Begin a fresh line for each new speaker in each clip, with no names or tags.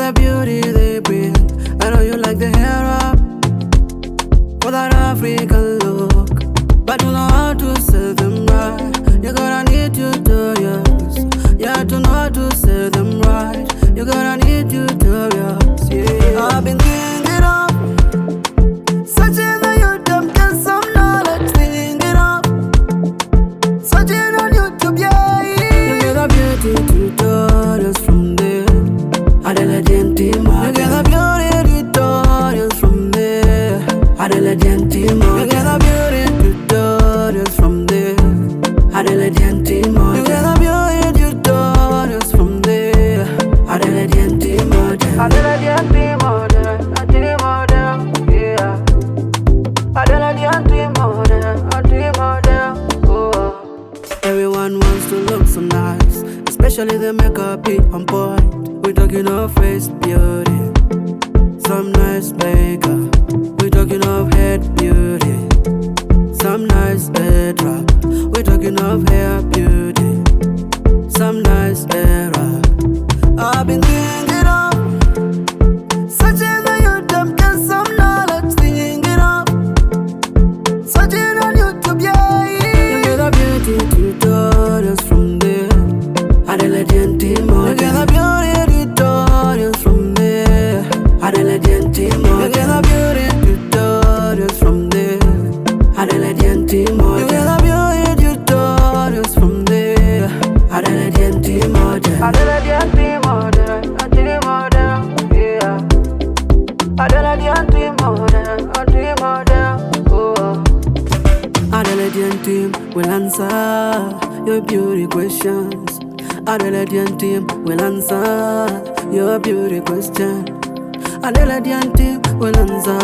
the beauty they bring. I know you like the hair up for that African look, but you know how to sell them right. You gotta need tutorials, yeah, to know how to sell them right. You gotta need tutorials, yeah. I've been thinking of searching on YouTube, get some knowledge, thinking of searching on YouTube, yeah. You get the beauty tutorials from there, Adeledien Team Model. You get the beauty tutorials from there, Adeledien Team Model. You get the beauty tutorials from there, Adeledien Team Model. You get the beauty tutorials from there, Adeledien Team Model. Adeledien Team Model, Team Model, yeah. Adeledien Team Model, Team Model, oh. Everyone wants to look so nice, especially the makeup be on point. We talking of face beauty, some nice makeup. We talking of head beauty, some nice head wrap. We talking of hair beauty, some nice hair wrap. I've been thinking of searching on YouTube, get some knowledge, thinking of searching on YouTube, yeah. You get the beauty tutorials from there, Adeledien Team Model. You get the beauty tutorials from there, Adeledien Team Model. You get the beauty tutorials from there, Adeledien Team Model. You get the beauty tutorials from there, Adeledien Team Model. Adeledien Team Model, Team Model, yeah. Adeledien Team Model, Team Model, oh. Adeledien Team will answer your beauty questions. Adeledien Team will answer your beauty question. Adeledien Team will answer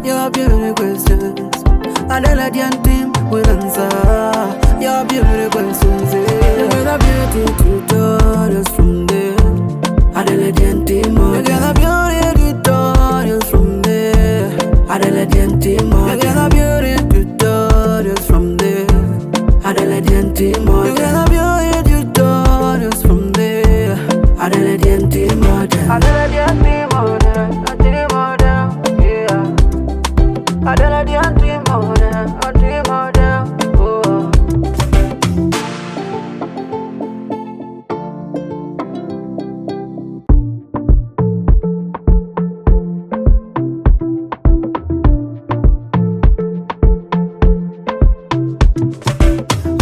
your beauty questions. Adeledien Team will answer your beauty questions, yeah. You get the beauty tutorials from there, Adeledien Team Model. You get the beauty tutorials from there, Adeledien Team Model. You get the beauty tutorials from there, Adeledien Team Model. You get the beauty tutorials from there, Adeledien Team Model. Adeledien Team Model, Team Model, yeah. Adeledien Team Model, Team Model, oh.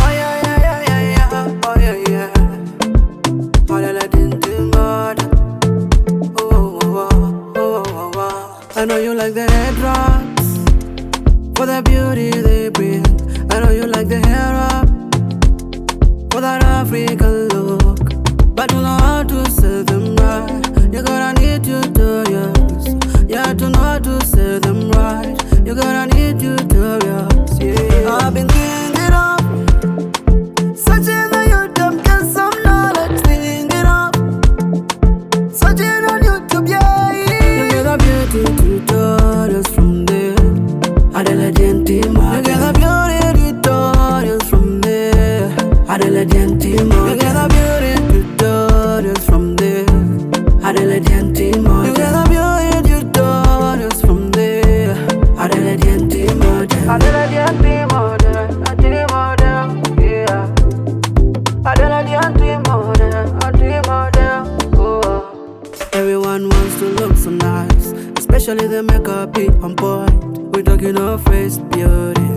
Oh yeah, yeah, yeah, yeah, yeah. Oh yeah, yeah. Adeledien Team Model. Oh, oh, oh, oh, oh, oh. I know you like the headwraps for the beauty they bring. I know you like the hair up for that African look, but you know how to sell them right. You gotta need tutorials, yeah, to know how to sell them right. You gotta need tutorials, yeah. I've been thinking of searching on YouTube, get some knowledge, thinking of searching on YouTube, yeah. You get the beauty tutorials from there, Adeledien Team Model. You get the beauty tutorials from there, Adeledien Team Model. You get the beauty tutorials from there, Adeledien Team Model. You get the beauty tutorials from there, Adeledien Team Model. Adeledien Team Model, Team Model, yeah. Adeledien Team Model, Team Model, oh. Everyone wants to look so nice, especially the makeup be on point. We talking of face beauty,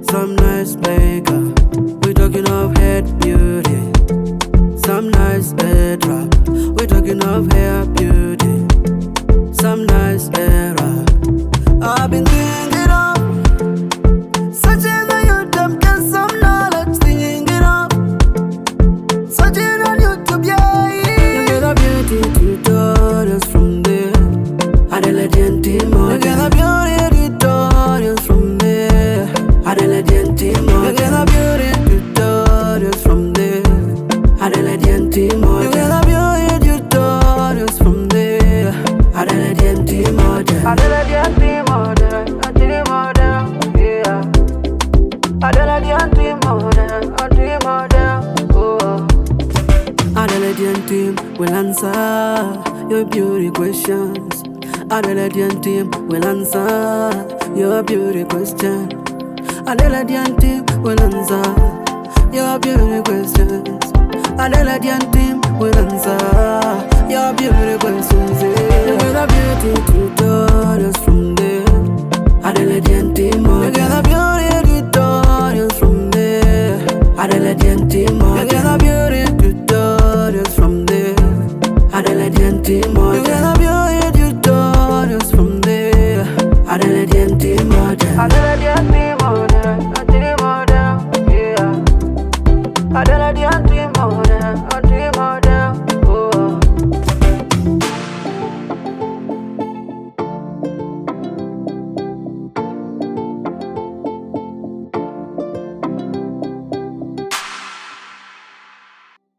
some nice makeup. We talking of head beauty, some nice head wrap. We talking of hair beauty, some nice hair wrap. I've been thinking of searching on YouTube, get some knowledge, thinking of searching on YouTube, yeah. You get the beauty tutorials from there, Adeledien Team Model. You get the beauty tutorials from there, Adeledien Team Model. You get the beauty tutorials from there, Adeledien Team Model. You get the beauty tutorials from there, Adeledien Team Model. Adeledien Team Model, Team Model, yeah. Adeledien Team Model, Team Model, oh. Adeledien Adeledien Team will answer your beauty questions. Adeledien Team will answer your beauty question. Adeledien Team will answer your beauty questions. Adeledien Team will answer your beauty questions. You get a beauty tutorials from there. Adeledien Team Model. You get a beauty tutorials from there. Adeledien Team Model. You get a beauty tutorials from there. Adeledien Team Model.